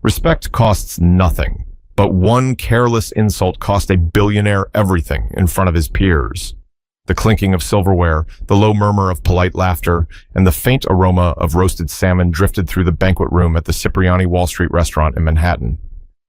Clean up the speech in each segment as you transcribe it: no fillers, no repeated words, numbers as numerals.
Respect costs nothing, but one careless insult cost a billionaire everything in front of his peers. The clinking of silverware, the low murmur of polite laughter, and the faint aroma of roasted salmon drifted through the banquet room at the Cipriani Wall Street restaurant in Manhattan.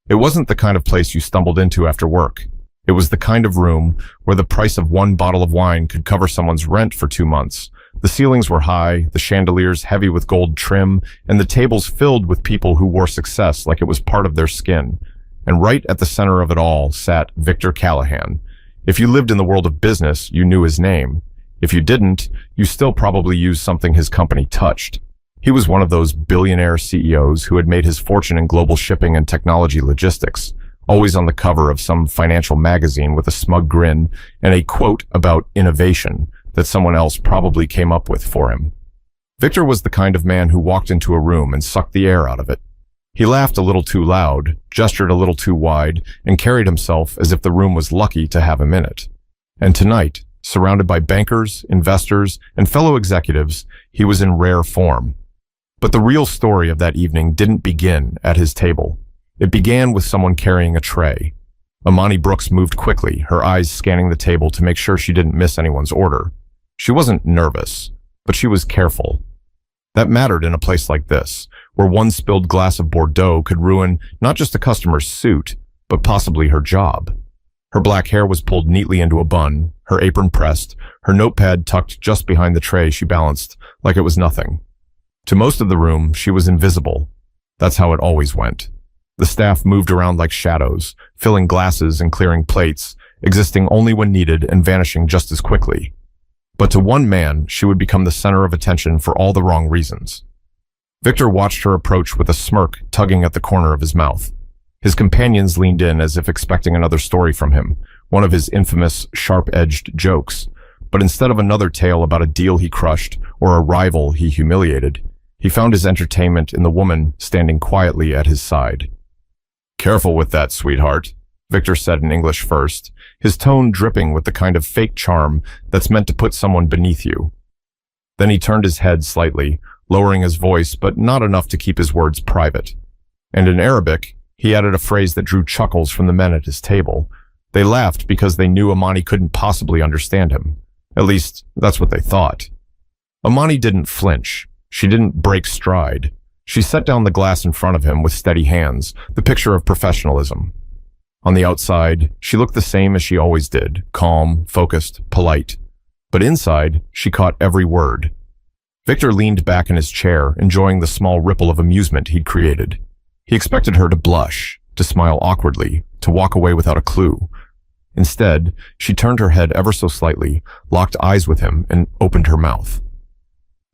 It wasn't the kind of place you stumbled into after work. It was the kind of room where the price of one bottle of wine could cover someone's rent for 2 months. The ceilings were high, the chandeliers heavy with gold trim, and the tables filled with people who wore success like it was part of their skin. And right at the center of it all sat Victor Callahan. If you lived in the world of business, you knew his name. If you didn't, you still probably used something his company touched. He was one of those billionaire CEOs who had made his fortune in global shipping and technology logistics, always on the cover of some financial magazine with a smug grin and a quote about innovation that someone else probably came up with for him. Victor was the kind of man who walked into a room and sucked the air out of it. He laughed a little too loud, gestured a little too wide, and carried himself as if the room was lucky to have him in it. And tonight, surrounded by bankers, investors, and fellow executives, he was in rare form. But the real story of that evening didn't begin at his table. It began with someone carrying a tray. Amani Brooks moved quickly, her eyes scanning the table to make sure she didn't miss anyone's order. She wasn't nervous, but she was careful. That mattered in a place like this, where one spilled glass of Bordeaux could ruin not just a customer's suit, but possibly her job. Her black hair was pulled neatly into a bun, her apron pressed, her notepad tucked just behind the tray she balanced like it was nothing. To most of the room, she was invisible. That's how it always went. The staff moved around like shadows, filling glasses and clearing plates, existing only when needed and vanishing just as quickly. But to one man, she would become the center of attention for all the wrong reasons. Victor watched her approach with a smirk tugging at the corner of his mouth. His companions leaned in as if expecting another story from him, one of his infamous, sharp-edged jokes. But instead of another tale about a deal he crushed or a rival he humiliated, he found his entertainment in the woman standing quietly at his side. "Careful with that, sweetheart," Victor said in English first, his tone dripping with the kind of fake charm that's meant to put someone beneath you. Then he turned his head slightly, lowering his voice, but not enough to keep his words private. And in Arabic, he added a phrase that drew chuckles from the men at his table. They laughed because they knew Amani couldn't possibly understand him. At least, that's what they thought. Amani didn't flinch. She didn't break stride. She set down the glass in front of him with steady hands, the picture of professionalism. On the outside, she looked the same as she always did, calm, focused, polite. But inside, she caught every word. Victor leaned back in his chair, enjoying the small ripple of amusement he'd created. He expected her to blush, to smile awkwardly, to walk away without a clue. Instead, she turned her head ever so slightly, locked eyes with him, and opened her mouth.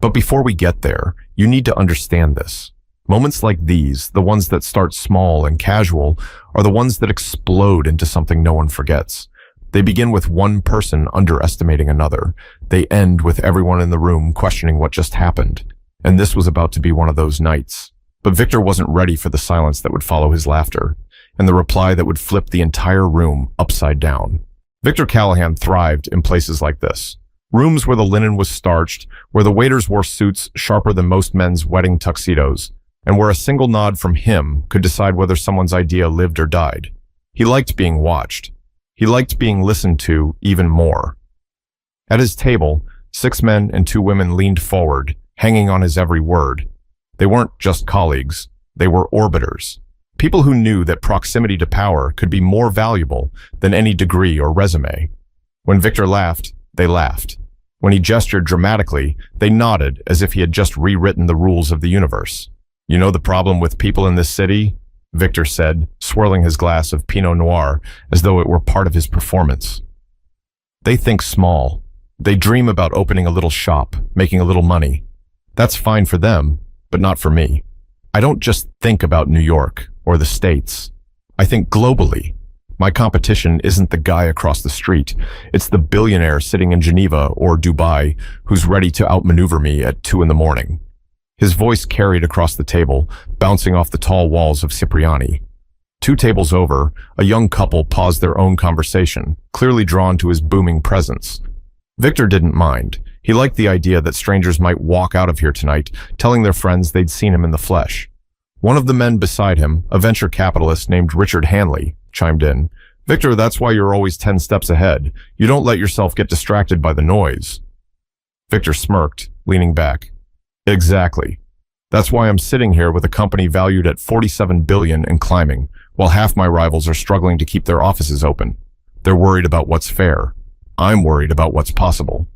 But before we get there, you need to understand this. Moments like these, the ones that start small and casual, are the ones that explode into something no one forgets. They begin with one person underestimating another. They end with everyone in the room questioning what just happened. And this was about to be one of those nights. But Victor wasn't ready for the silence that would follow his laughter, and the reply that would flip the entire room upside down. Victor Callahan thrived in places like this. Rooms where the linen was starched, where the waiters wore suits sharper than most men's wedding tuxedos, and where a single nod from him could decide whether someone's idea lived or died. He liked being watched. He liked being listened to even more. At his table, 6 men and 2 women leaned forward, hanging on his every word. They weren't just colleagues, they were orbiters. People who knew that proximity to power could be more valuable than any degree or resume. When Victor laughed, they laughed. When he gestured dramatically, they nodded as if he had just rewritten the rules of the universe. "You know the problem with people in this city?" Victor said, swirling his glass of Pinot Noir as though it were part of his performance. "They think small. They dream about opening a little shop, making a little money. That's fine for them, but not for me. I don't just think about New York or the States. I think globally. My competition isn't the guy across the street. It's the billionaire sitting in Geneva or Dubai who's ready to outmaneuver me at 2 in the morning. His voice carried across the table, bouncing off the tall walls of Cipriani. 2 tables over, a young couple paused their own conversation, clearly drawn to his booming presence. Victor didn't mind. He liked the idea that strangers might walk out of here tonight, telling their friends they'd seen him in the flesh. One of the men beside him, a venture capitalist named Richard Hanley, chimed in. Victor, that's why you're always 10 steps ahead. You don't let yourself get distracted by the noise. Victor smirked, leaning back. Exactly. That's why I'm sitting here with a company valued at $47 billion and climbing, while half my rivals are struggling to keep their offices open. They're worried about what's fair. I'm worried about what's possible.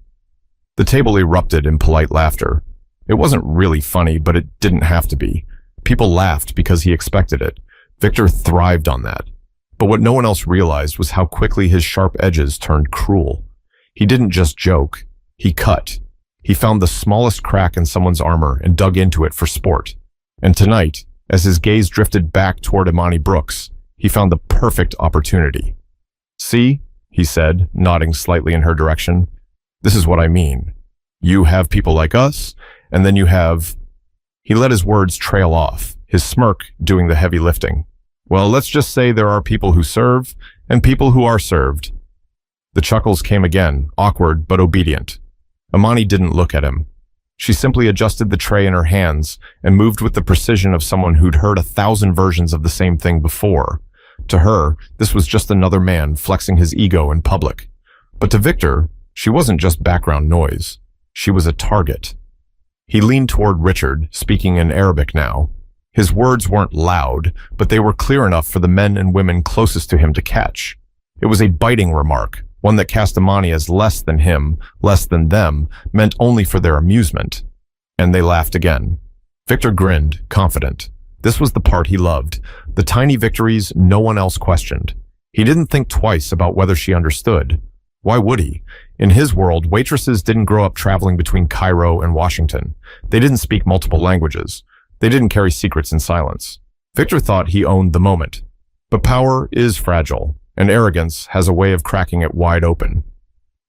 The table erupted in polite laughter. It wasn't really funny, but it didn't have to be. People laughed because he expected it. Victor thrived on that. But what no one else realized was how quickly his sharp edges turned cruel. He didn't just joke. He cut. He found the smallest crack in someone's armor and dug into it for sport. And tonight, as his gaze drifted back toward Imani Brooks, he found the perfect opportunity. See, he said, nodding slightly in her direction. This is what I mean. You have people like us, and then you have... He let his words trail off, his smirk doing the heavy lifting. Well, let's just say there are people who serve, and people who are served. The chuckles came again, awkward but obedient. Imani didn't look at him. She simply adjusted the tray in her hands and moved with the precision of someone who'd heard 1,000 versions of the same thing before. To her, this was just another man flexing his ego in public. But to Victor, she wasn't just background noise. She was a target. He leaned toward Richard, speaking in Arabic now. His words weren't loud, but they were clear enough for the men and women closest to him to catch. It was a biting remark, one that cast Imani as less than him, less than them, meant only for their amusement. And they laughed again. Victor grinned, confident. This was the part he loved, the tiny victories no one else questioned. He didn't think twice about whether she understood. Why would he? In his world, waitresses didn't grow up traveling between Cairo and Washington. They didn't speak multiple languages. They didn't carry secrets in silence. Victor thought he owned the moment. But power is fragile, and arrogance has a way of cracking it wide open.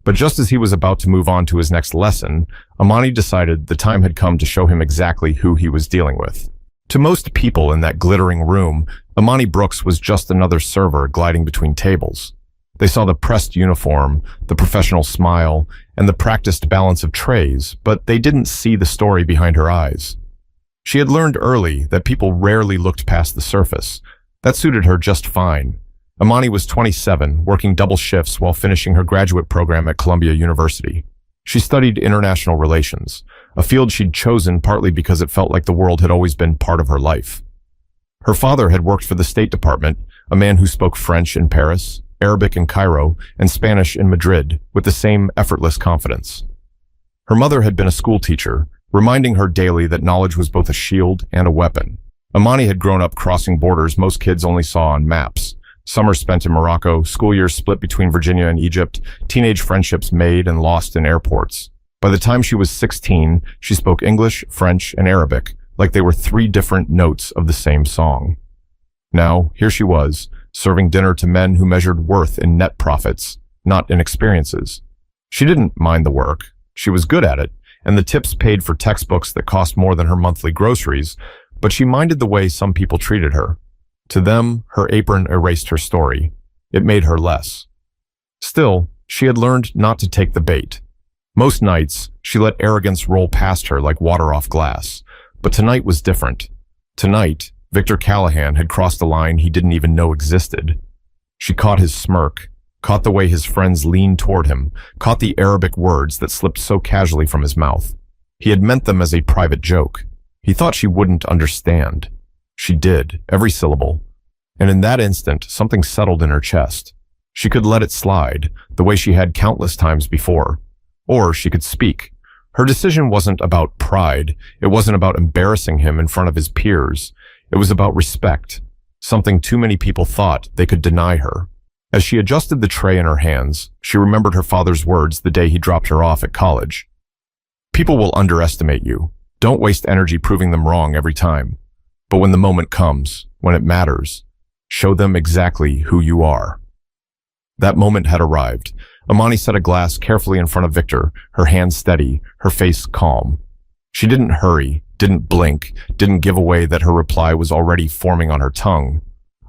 But just as he was about to move on to his next lesson, Imani decided the time had come to show him exactly who he was dealing with. To most people in that glittering room, Imani Brooks was just another server gliding between tables. They saw the pressed uniform, the professional smile, and the practiced balance of trays, but they didn't see the story behind her eyes. She had learned early that people rarely looked past the surface. That suited her just fine. Imani was 27, working double shifts while finishing her graduate program at Columbia University. She studied international relations, a field she'd chosen partly because it felt like the world had always been part of her life. Her father had worked for the State Department, a man who spoke French in Paris, Arabic in Cairo, and Spanish in Madrid, with the same effortless confidence. Her mother had been a school teacher, reminding her daily that knowledge was both a shield and a weapon. Imani had grown up crossing borders most kids only saw on maps. Summers spent in Morocco, school years split between Virginia and Egypt, teenage friendships made and lost in airports. By the time she was 16, she spoke English, French, and Arabic, like they were 3 different notes of the same song. Now, here she was, serving dinner to men who measured worth in net profits, not in experiences. She didn't mind the work. She was good at it, and the tips paid for textbooks that cost more than her monthly groceries, but she minded the way some people treated her. To them, her apron erased her story. It made her less. Still, she had learned not to take the bait. Most nights, she let arrogance roll past her like water off glass. But tonight was different. Tonight, Victor Callahan had crossed a line he didn't even know existed. She caught his smirk, caught the way his friends leaned toward him, caught the Arabic words that slipped so casually from his mouth. He had meant them as a private joke. He thought she wouldn't understand. She did, every syllable. And in that instant, something settled in her chest. She could let it slide, the way she had countless times before. Or she could speak. Her decision wasn't about pride. It wasn't about embarrassing him in front of his peers. It was about respect, something too many people thought they could deny her. As she adjusted the tray in her hands, she remembered her father's words the day he dropped her off at college. People will underestimate you. Don't waste energy proving them wrong every time. But when the moment comes, when it matters, show them exactly who you are. That moment had arrived. Imani set a glass carefully in front of Victor, her hands steady, her face calm. She didn't hurry, didn't blink, didn't give away that her reply was already forming on her tongue.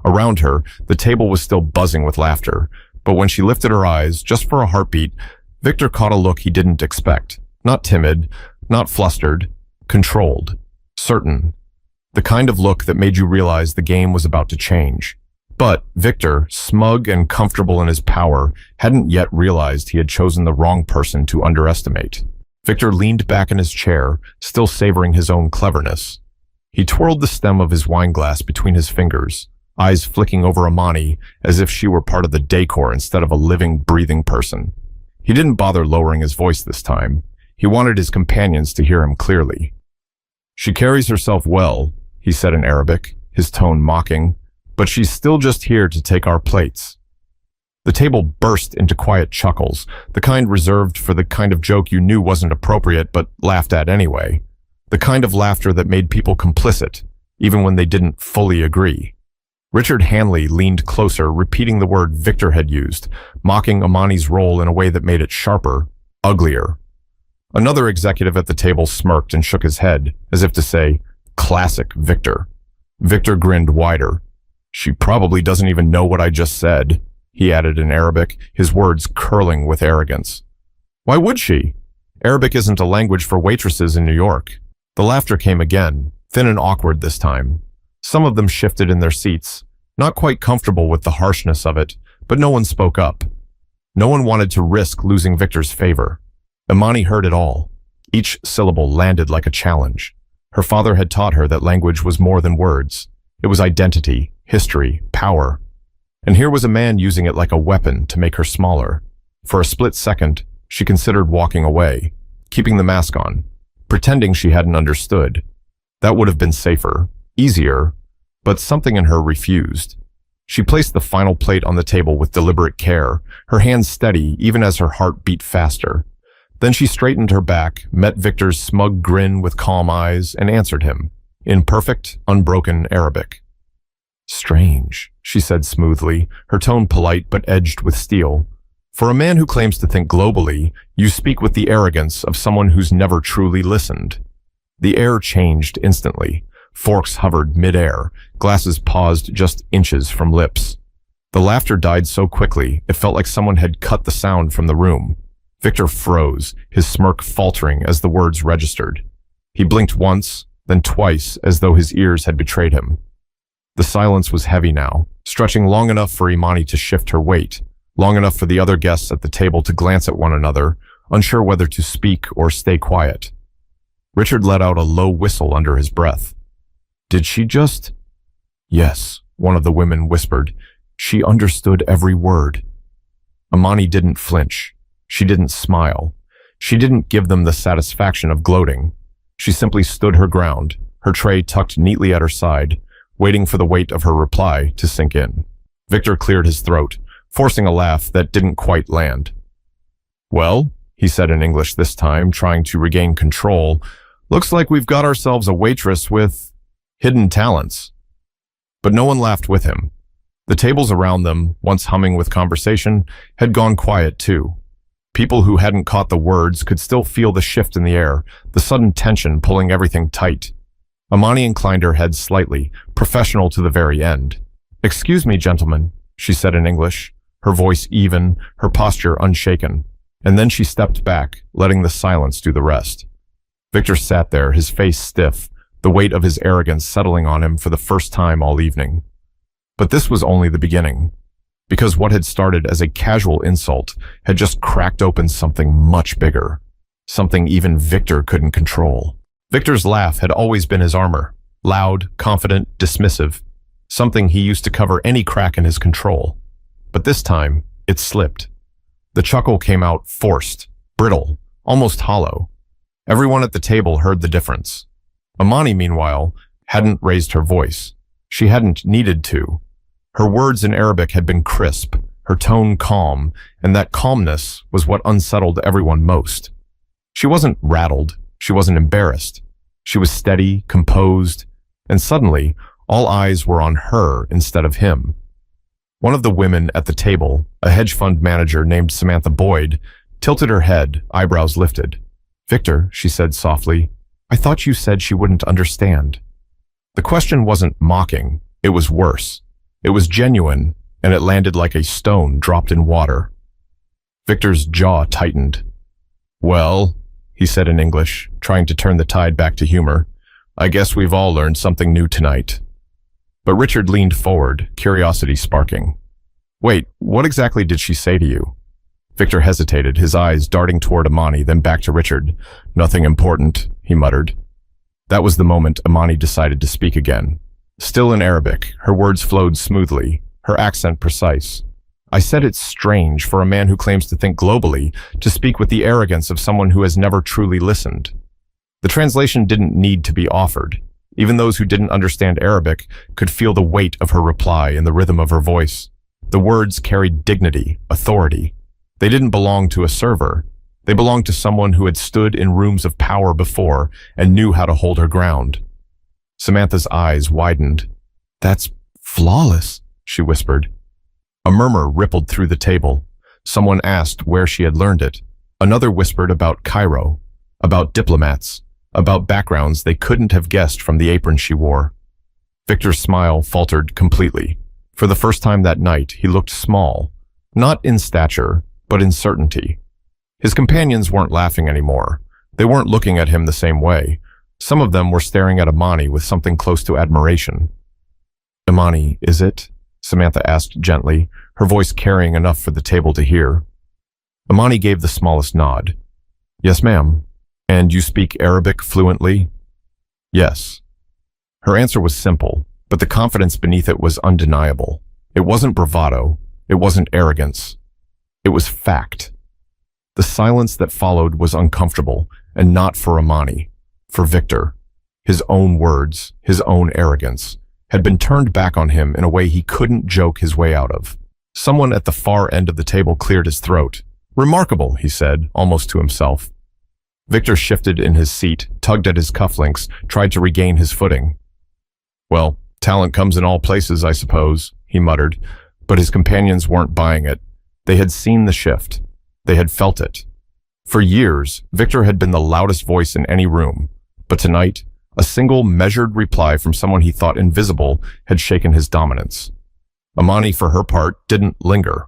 Around her, the table was still buzzing with laughter, but when she lifted her eyes, just for a heartbeat, Victor caught a look he didn't expect. Not timid, not flustered, controlled, certain. The kind of look that made you realize the game was about to change. But Victor, smug and comfortable in his power, hadn't yet realized he had chosen the wrong person to underestimate. Victor leaned back in his chair, still savoring his own cleverness. He twirled the stem of his wineglass between his fingers, eyes flicking over Amani as if she were part of the decor instead of a living, breathing person. He didn't bother lowering his voice this time. He wanted his companions to hear him clearly. "She carries herself well," he said in Arabic, his tone mocking, "but she's still just here to take our plates." The table burst into quiet chuckles, the kind reserved for the kind of joke you knew wasn't appropriate but laughed at anyway. The kind of laughter that made people complicit, even when they didn't fully agree. Richard Hanley leaned closer, repeating the word Victor had used, mocking Amani's role in a way that made it sharper, uglier. Another executive at the table smirked and shook his head, as if to say, "Classic Victor." Victor grinned wider. "She probably doesn't even know what I just said," he added in Arabic, his words curling with arrogance. "Why would she? Arabic isn't a language for waitresses in New York." The laughter came again, thin and awkward this time. Some of them shifted in their seats, not quite comfortable with the harshness of it, but no one spoke up. No one wanted to risk losing Victor's favor. Amani heard it all. Each syllable landed like a challenge. Her father had taught her that language was more than words. It was identity, history, power. And here was a man using it like a weapon to make her smaller. For a split second, she considered walking away, keeping the mask on, pretending she hadn't understood. That would have been safer, easier, but something in her refused. She placed the final plate on the table with deliberate care, her hands steady even as her heart beat faster. Then she straightened her back, met Victor's smug grin with calm eyes, and answered him, in perfect, unbroken Arabic. "Strange," she said smoothly, her tone polite but edged with steel. "For a man who claims to think globally, you speak with the arrogance of someone who's never truly listened." The air changed instantly. Forks hovered mid-air, glasses paused just inches from lips. The laughter died so quickly, it felt like someone had cut the sound from the room. Victor froze, his smirk faltering as the words registered. He blinked once, then twice, as though his ears had betrayed him. The silence was heavy now, stretching long enough for Imani to shift her weight, long enough for the other guests at the table to glance at one another, unsure whether to speak or stay quiet. Richard let out a low whistle under his breath. "Did she just—" "Yes," one of the women whispered. "She understood every word." Imani didn't flinch. She didn't smile. She didn't give them the satisfaction of gloating. She simply stood her ground, her tray tucked neatly at her side, waiting for the weight of her reply to sink in. Victor cleared his throat, forcing a laugh that didn't quite land. "Well," he said in English this time, trying to regain control, "looks like we've got ourselves a waitress with hidden talents." But no one laughed with him. The tables around them, once humming with conversation, had gone quiet too. People who hadn't caught the words could still feel the shift in the air, the sudden tension pulling everything tight. Amani inclined her head slightly, professional to the very end. "Excuse me, gentlemen," she said in English, her voice even, her posture unshaken. And then she stepped back, letting the silence do the rest. Victor sat there, his face stiff, the weight of his arrogance settling on him for the first time all evening. But this was only the beginning, because what had started as a casual insult had just cracked open something much bigger, something even Victor couldn't control. Victor's laugh had always been his armor, loud, confident, dismissive, something he used to cover any crack in his control. But this time, it slipped. The chuckle came out forced, brittle, almost hollow. Everyone at the table heard the difference. Amani, meanwhile, hadn't raised her voice. She hadn't needed to. Her words in Arabic had been crisp, her tone calm, and that calmness was what unsettled everyone most. She wasn't rattled, she wasn't embarrassed. She was steady, composed, and suddenly, all eyes were on her instead of him. One of the women at the table, a hedge fund manager named Samantha Boyd, tilted her head, eyebrows lifted. "Victor," she said softly, "I thought you said she wouldn't understand." The question wasn't mocking, it was worse. It was genuine, and it landed like a stone dropped in water. Victor's jaw tightened. "Well," he said in English, trying to turn the tide back to humor, I guess we've all learned something new tonight. But Richard leaned forward, curiosity sparking. Wait, what exactly did she say to you? Victor hesitated, his eyes darting toward Amani, then back to Richard. Nothing important, he muttered. That was the moment Amani decided to speak again. Still in Arabic, her words flowed smoothly, her accent precise. I said it's strange for a man who claims to think globally to speak with the arrogance of someone who has never truly listened. The translation didn't need to be offered. Even those who didn't understand Arabic could feel the weight of her reply in the rhythm of her voice. The words carried dignity, authority. They didn't belong to a server. They belonged to someone who had stood in rooms of power before and knew how to hold her ground. Samantha's eyes widened. That's flawless, she whispered. A murmur rippled through the table. Someone asked where she had learned it. Another whispered about Cairo, about diplomats, about backgrounds they couldn't have guessed from the apron she wore. Victor's smile faltered completely. For the first time that night, he looked small, not in stature, but in certainty. His companions weren't laughing anymore. They weren't looking at him the same way. Some of them were staring at Amani with something close to admiration. Amani, is it? Samantha asked gently, her voice carrying enough for the table to hear. Amani gave the smallest nod. Yes, ma'am. And you speak Arabic fluently? Yes. Her answer was simple, but the confidence beneath it was undeniable. It wasn't bravado. It wasn't arrogance. It was fact. The silence that followed was uncomfortable, and not for Amani, for Victor. His own words, his own arrogance, had been turned back on him in a way he couldn't joke his way out of. Someone at the far end of the table cleared his throat. Remarkable, he said, almost to himself. Victor shifted in his seat, tugged at his cufflinks, tried to regain his footing. Well, talent comes in all places, I suppose, he muttered, but his companions weren't buying it. They had seen the shift. They had felt it. For years, Victor had been the loudest voice in any room, but tonight, a single measured reply from someone he thought invisible had shaken his dominance. Amani, for her part, didn't linger.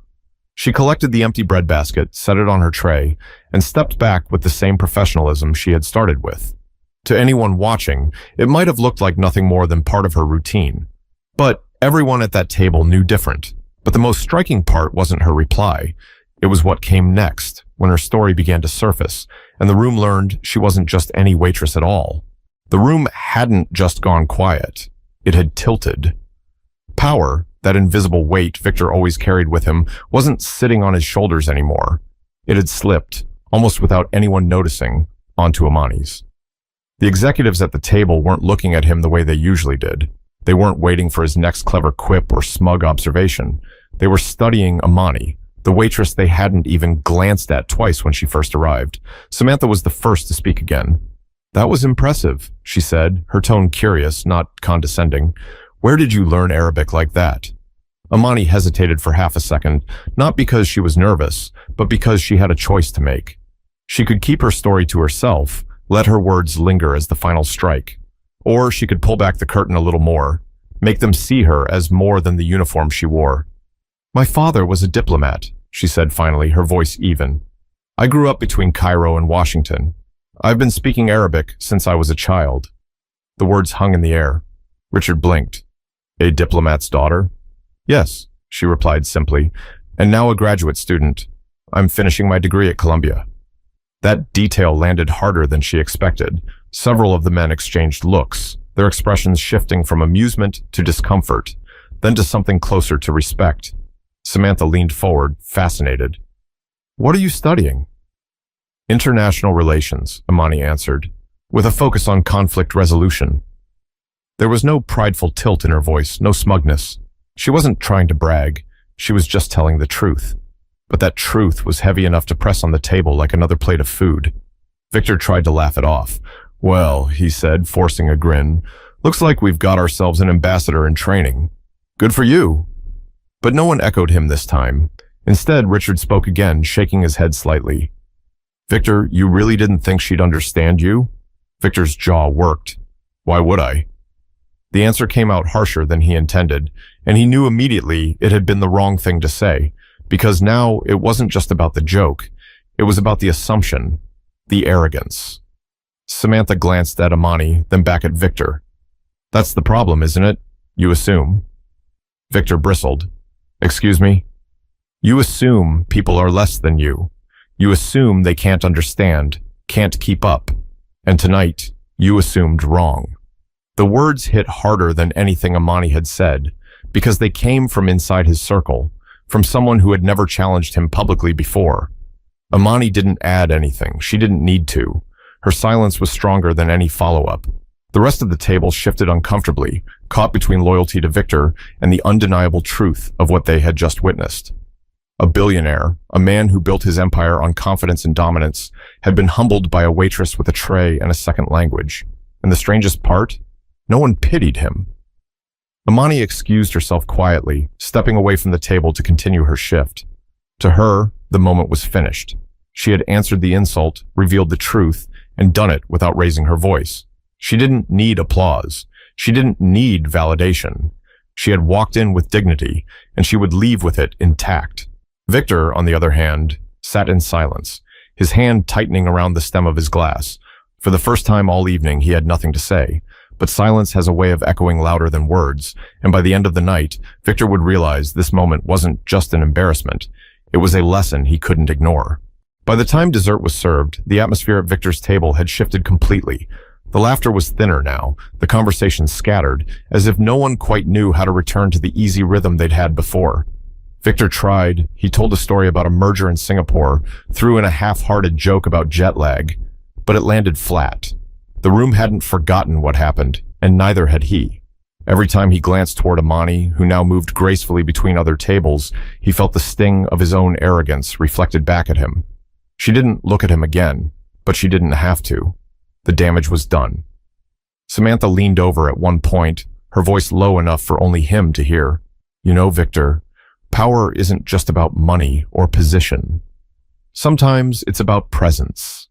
She collected the empty breadbasket, set it on her tray, and stepped back with the same professionalism she had started with. To anyone watching, it might have looked like nothing more than part of her routine. But everyone at that table knew different. But the most striking part wasn't her reply. It was what came next, when her story began to surface, and the room learned she wasn't just any waitress at all. The room hadn't just gone quiet. It had tilted. Power, that invisible weight Victor always carried with him, wasn't sitting on his shoulders anymore. It had slipped, almost without anyone noticing, onto Amani's. The executives at the table weren't looking at him the way they usually did. They weren't waiting for his next clever quip or smug observation. They were studying Amani, the waitress they hadn't even glanced at twice when she first arrived. Samantha was the first to speak again. That was impressive, she said, her tone curious, not condescending. Where did you learn Arabic like that? Amani hesitated for half a second, not because she was nervous, but because she had a choice to make. She could keep her story to herself, let her words linger as the final strike. Or she could pull back the curtain a little more, make them see her as more than the uniform she wore. My father was a diplomat, she said finally, her voice even. I grew up between Cairo and Washington. I've been speaking Arabic since I was a child. The words hung in the air. Richard blinked. A diplomat's daughter? Yes, she replied simply, and now a graduate student. I'm finishing my degree at Columbia. That detail landed harder than she expected. Several of the men exchanged looks, their expressions shifting from amusement to discomfort, then to something closer to respect. Samantha leaned forward, fascinated. What are you studying? International relations, Amani answered, with a focus on conflict resolution. There was no prideful tilt in her voice, no smugness. She wasn't trying to brag. She was just telling the truth. But that truth was heavy enough to press on the table like another plate of food. Victor tried to laugh it off. Well, he said, forcing a grin, looks like we've got ourselves an ambassador in training. Good for you. But no one echoed him this time. Instead, Richard spoke again, shaking his head slightly. Victor, you really didn't think she'd understand you? Victor's jaw worked. Why would I? The answer came out harsher than he intended, and he knew immediately it had been the wrong thing to say, because now it wasn't just about the joke. It was about the assumption, the arrogance. Samantha glanced at Amani, then back at Victor. That's the problem, isn't it? You assume. Victor bristled. Excuse me? You assume people are less than you. You assume they can't understand, can't keep up. And tonight, you assumed wrong. The words hit harder than anything Amani had said, because they came from inside his circle, from someone who had never challenged him publicly before. Amani didn't add anything. She didn't need to. Her silence was stronger than any follow-up. The rest of the table shifted uncomfortably, caught between loyalty to Victor and the undeniable truth of what they had just witnessed. A billionaire, a man who built his empire on confidence and dominance, had been humbled by a waitress with a tray and a second language. And the strangest part? No one pitied him. Amani excused herself quietly, stepping away from the table to continue her shift. To her, the moment was finished. She had answered the insult, revealed the truth, and done it without raising her voice. She didn't need applause. She didn't need validation. She had walked in with dignity, and she would leave with it intact. Victor, on the other hand, sat in silence, his hand tightening around the stem of his glass. For the first time all evening, he had nothing to say, but silence has a way of echoing louder than words, and by the end of the night, Victor would realize this moment wasn't just an embarrassment. It was a lesson he couldn't ignore. By the time dessert was served, the atmosphere at Victor's table had shifted completely. The laughter was thinner now, the conversation scattered, as if no one quite knew how to return to the easy rhythm they'd had before. Victor tried. He told a story about a merger in Singapore, threw in a half-hearted joke about jet lag, but it landed flat. The room hadn't forgotten what happened, and neither had he. Every time he glanced toward Amani, who now moved gracefully between other tables, he felt the sting of his own arrogance reflected back at him. She didn't look at him again, but she didn't have to. The damage was done. Samantha leaned over at one point, her voice low enough for only him to hear. You know, Victor, power isn't just about money or position. Sometimes it's about presence.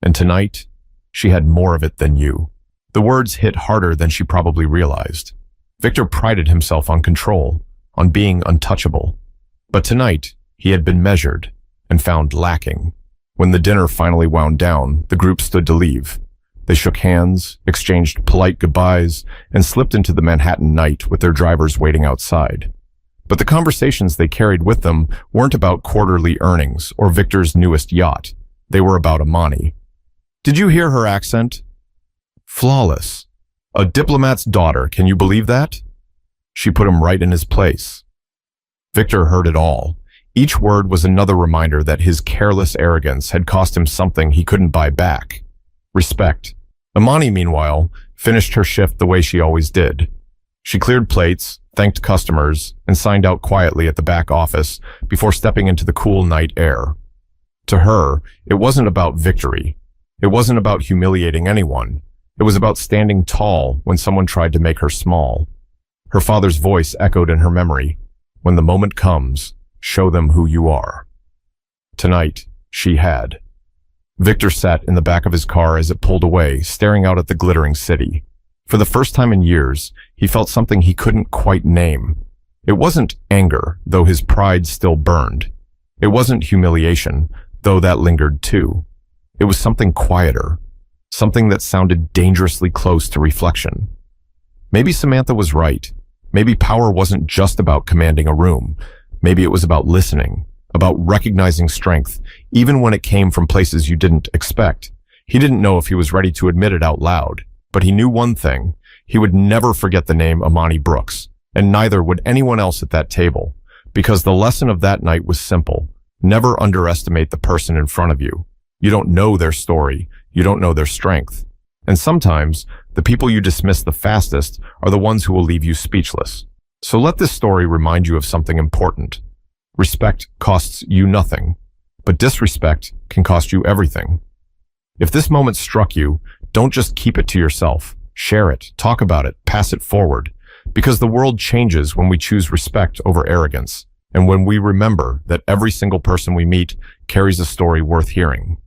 And tonight, she had more of it than you. The words hit harder than she probably realized. Victor prided himself on control, on being untouchable. But tonight, he had been measured and found lacking. When the dinner finally wound down, the group stood to leave. They shook hands, exchanged polite goodbyes, and slipped into the Manhattan night with their drivers waiting outside. But the conversations they carried with them weren't about quarterly earnings or Victor's newest yacht. They were about Amani. Did you hear her accent? Flawless. A diplomat's daughter, can you believe that? She put him right in his place. Victor heard it all. Each word was another reminder that his careless arrogance had cost him something he couldn't buy back. Respect. Amani, meanwhile, finished her shift the way she always did. She cleared plates, thanked customers, and signed out quietly at the back office before stepping into the cool night air. To her, it wasn't about victory. It wasn't about humiliating anyone. It was about standing tall when someone tried to make her small. Her father's voice echoed in her memory. When the moment comes, show them who you are. Tonight, she had. Victor sat in the back of his car as it pulled away, staring out at the glittering city. For the first time in years, he felt something he couldn't quite name. It wasn't anger, though his pride still burned. It wasn't humiliation, though that lingered too. It was something quieter, something that sounded dangerously close to reflection. Maybe Samantha was right. Maybe power wasn't just about commanding a room. Maybe it was about listening, about recognizing strength, even when it came from places you didn't expect. He didn't know if he was ready to admit it out loud, but he knew one thing. He would never forget the name Amani Brooks, and neither would anyone else at that table, because the lesson of that night was simple. Never underestimate the person in front of you. You don't know their story. You don't know their strength. And sometimes, the people you dismiss the fastest are the ones who will leave you speechless. So let this story remind you of something important. Respect costs you nothing, but disrespect can cost you everything. If this moment struck you, don't just keep it to yourself. Share it, talk about it, pass it forward. Because the world changes when we choose respect over arrogance, and when we remember that every single person we meet carries a story worth hearing.